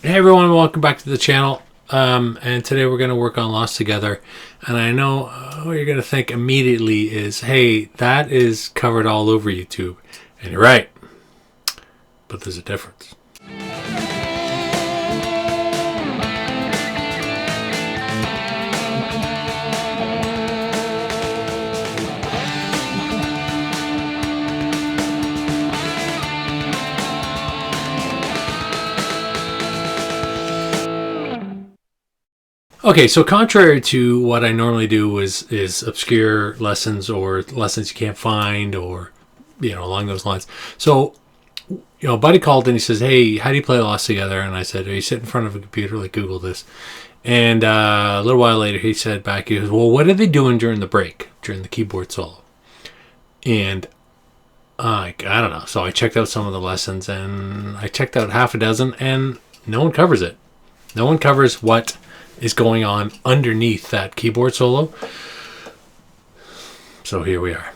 Hey everyone, welcome back to the channel. And today we're going to work on Lost Together. And I know what you're going to think immediately is, hey, that is covered all over YouTube. And you're right. But there's a difference. Okay, so contrary to what I normally do is obscure lessons or lessons you can't find or, along those lines. So, a buddy called and he says, hey, how do you play Lost Together? And I said, you sit in front of a computer, like Google this. And a little while later he said back, he goes, well, what are they doing during the break, during the keyboard solo? And I don't know. So I checked out some of the lessons and I checked out half a dozen and no one covers it. No one covers what is going on underneath that keyboard solo. So here we are.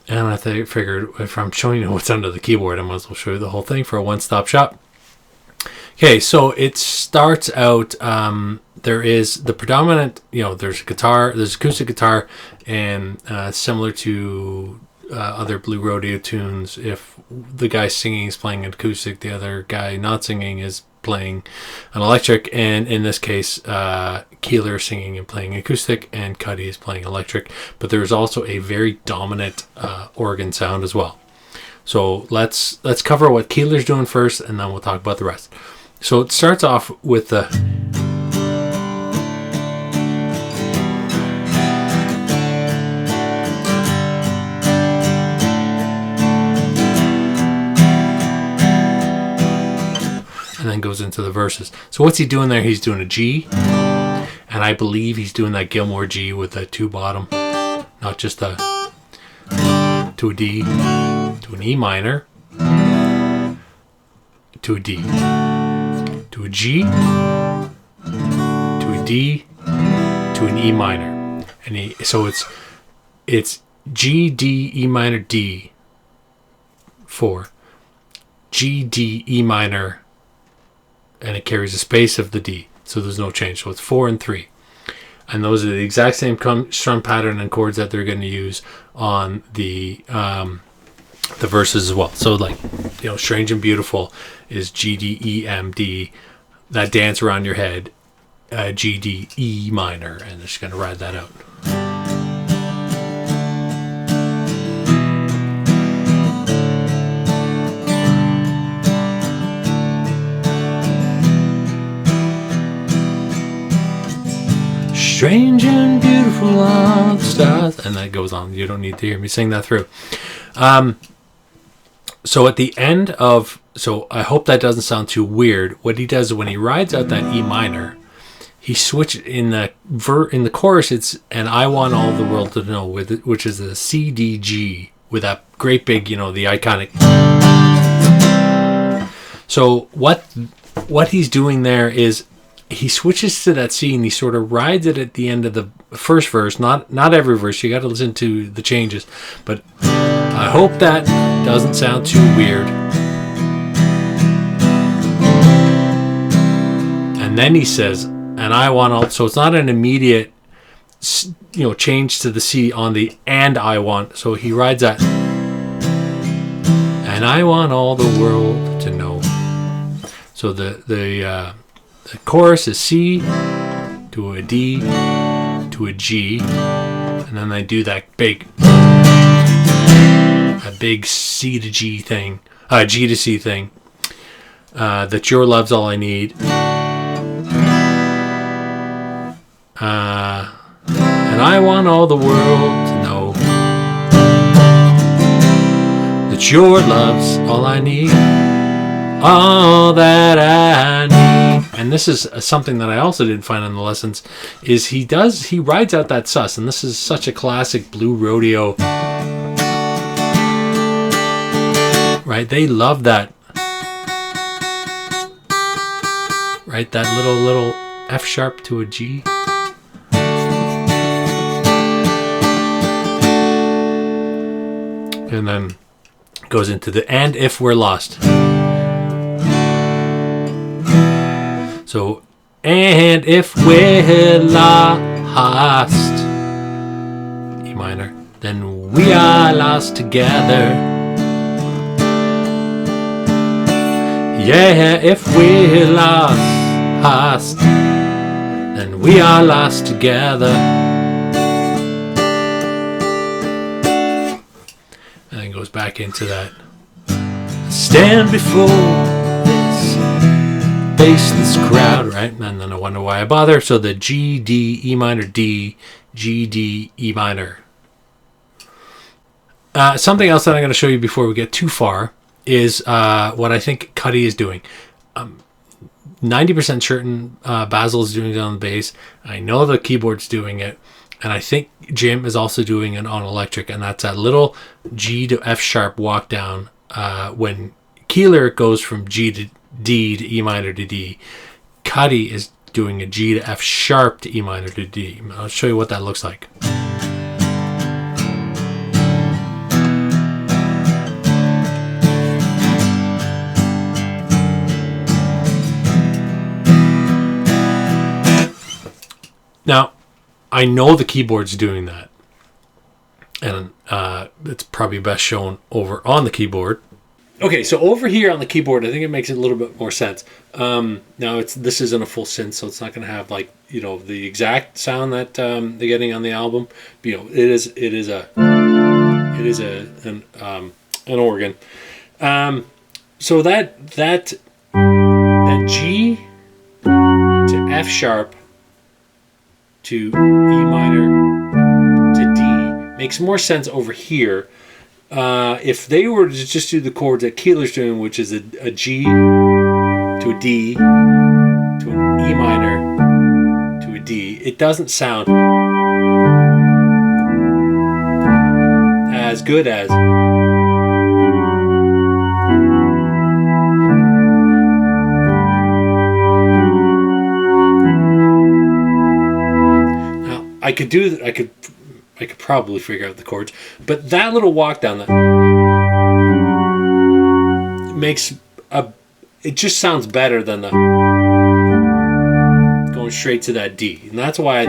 And I figured if I'm showing you what's under the keyboard, I might as well show you the whole thing for a one-stop shop. Okay, so it starts out, there is the predominant, there's a guitar, there's acoustic guitar, and similar to other Blue Rodeo tunes, if the guy singing is playing an acoustic, the other guy not singing is playing an electric, and in this case Keeler is singing and playing acoustic and Cuddy is playing electric, but there's also a very dominant organ sound as well. So let's cover what Keeler's doing first and then we'll talk about the rest. So it starts off with the and then goes into the verses. So what's he doing there? He's doing a G, and I believe he's doing that Gilmore G with the two bottom, not just a to a D, to an E minor, to a D, to a G, to a D, to an E minor, and so it's G, D, E minor, D, 4, G, D, E minor, and it carries a space of the D, so there's no change. So it's 4 and 3, and those are the exact same strum pattern and chords that they're going to use on the verses as well. So like, Strange and Beautiful is G, D, E, M, D. That dance around your head, G, D, E minor, and they're just going to ride that out. Strange and beautiful are the stars, and that goes on. You don't need to hear me sing that through. So at the end of, so I hope that doesn't sound too weird. What he does when he rides out that E minor, he switches in the chorus. It's and I want all the world to know, which is a C D G with that great big, the iconic. So what he's doing there is, he switches to that C and he sort of rides it at the end of the first verse. Not every verse. You got to listen to the changes. But I hope that doesn't sound too weird. And then he says, and I want all. So it's not an immediate, change to the C on the and I want. So he rides that. And I want all the world to know. So the chorus is C to a D to a G, and then they do that big C to G thing, G to C thing. That your love's all I need, and I want all the world to know that your love's all I need, all that I need. And this is something that I also didn't find on the lessons, is he rides out that sus, and this is such a classic Blue Rodeo, right? They love that, right? That little F sharp to a G. And then goes into the and if we're lost. So, and if we're lost, E minor, then we are lost together. Yeah, if we're lost, then we are lost together. And then goes back into that. Stand before this faceless crowd, right? And then I wonder why I bother. So the G, D, E minor, D, G, D, E minor. Something else that I'm going to show you before we get too far is what I think Cuddy is doing. 90% certain Basil is doing it on the bass. I know the keyboard's doing it. And I think Jim is also doing it on electric. And that's that little G to F sharp walk down when Keeler goes from G to D to E minor to D. Cuddy is doing a G to F sharp to E minor to D. I'll show you what that looks like. Now, I know the keyboard's doing that. And it's probably best shown over on the keyboard. Okay, so over here on the keyboard, I think it makes it a little bit more sense. Now, this isn't a full synth, so it's not going to have the exact sound that they're getting on the album. But, it is an organ. So that G to F sharp to E minor to D makes more sense over here. If they were to just do the chords that Keeler's doing, which is a G to a D to an E minor to a D, it doesn't sound as good as now. I could do that. I could probably figure out the chords, but that little walk down that makes it just sounds better than the going straight to that D, and that's why I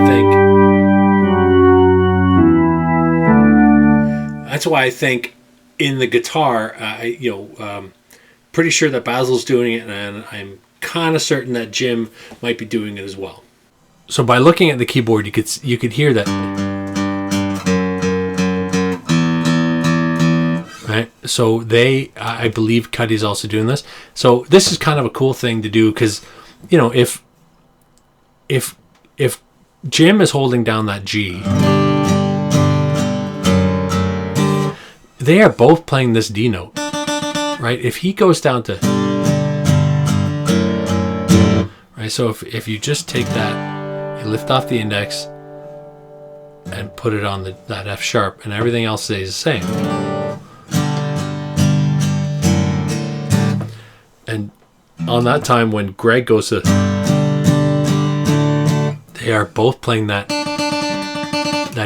think in the guitar, pretty sure that Basil's doing it, and I'm kind of certain that Jim might be doing it as well. So by looking at the keyboard, you could hear that. Right? So I believe Cuddy's also doing this. So this is kind of a cool thing to do because, if Jim is holding down that G, they are both playing this D note, right? If he goes down to, right? So if you just take that, you lift off the index and put it on that F sharp, and everything else stays the same. And on that time when Greg goes to, they are both playing that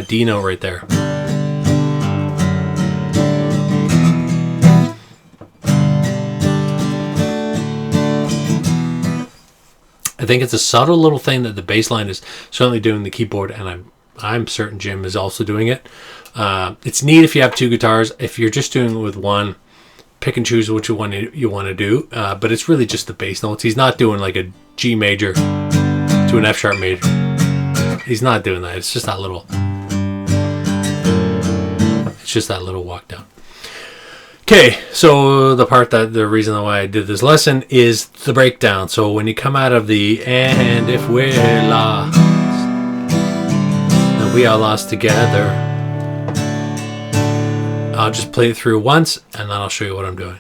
D note right there. I think it's a subtle little thing that the bass line is certainly doing the keyboard, and I'm certain Jim is also doing it. It's neat if you have two guitars. If you're just doing it with one, pick and choose which one you want to do, but it's really just the bass notes. He's not doing like a G major to an F sharp major. He's not doing that. It's just that little walk down. Okay, so the reason why I did this lesson is the breakdown. So when you come out of the and if we're lost, then we are lost together. I'll just play it through once, and then I'll show you what I'm doing.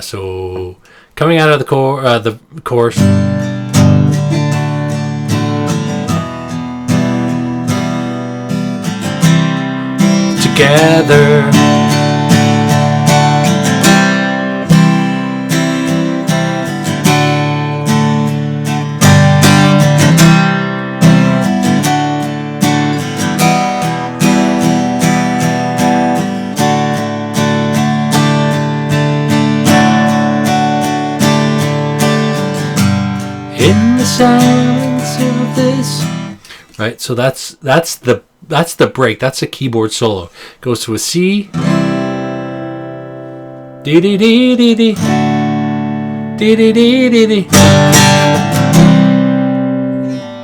So, coming out of the chorus. Together. In the silence of this. Right, so that's the break. That's a keyboard solo. Goes to a C. Dee dee dee dee dee. Dee dee dee dee dee.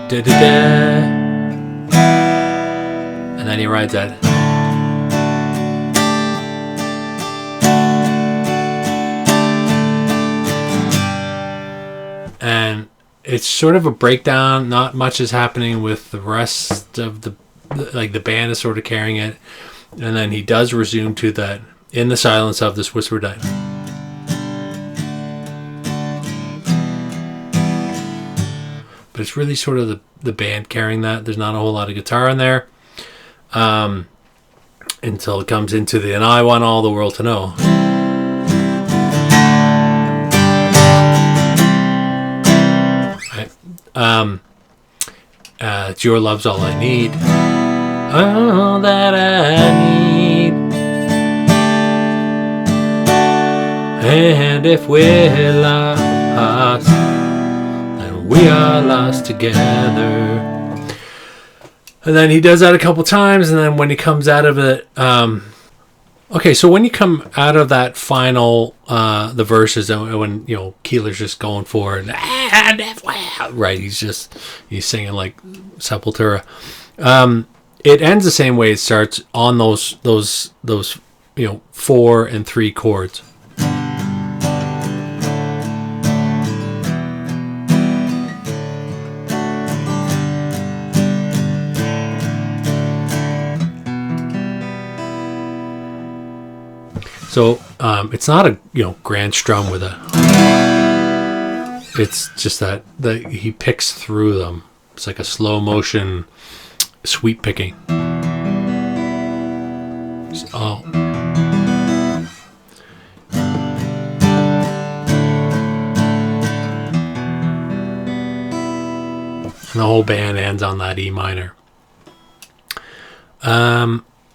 Da da da. And then he rides that. And it's sort of a breakdown. Not much is happening with the rest of the band is sort of carrying it. And then he does resume to that in the silence of this whispered night. But it's really sort of the band carrying that. There's not a whole lot of guitar in there. Until it comes into the and I want all the world to know. Your love's all I need. All that I need. And if we're lost, then we are lost together. And then he does that a couple times, and then when he comes out of it, okay, so when you come out of that final, the verses, when Keeler's just going for it, right? He's singing like Sepultura. It ends the same way it starts on those 4 and 3 chords. So it's not a grand strum with a. It's just that he picks through them. It's like a slow motion sweep picking. Oh. And the whole band ends on that E minor.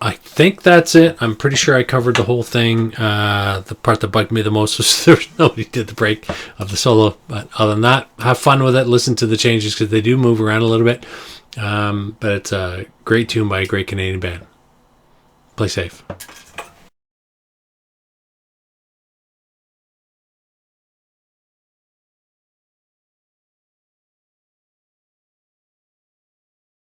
I think that's it. I'm pretty sure I covered the whole thing. The part that bugged me the most was nobody did the break of the solo. But other than that, have fun with it. Listen to the changes because they do move around a little bit. But it's a great tune by a great Canadian band. Play safe.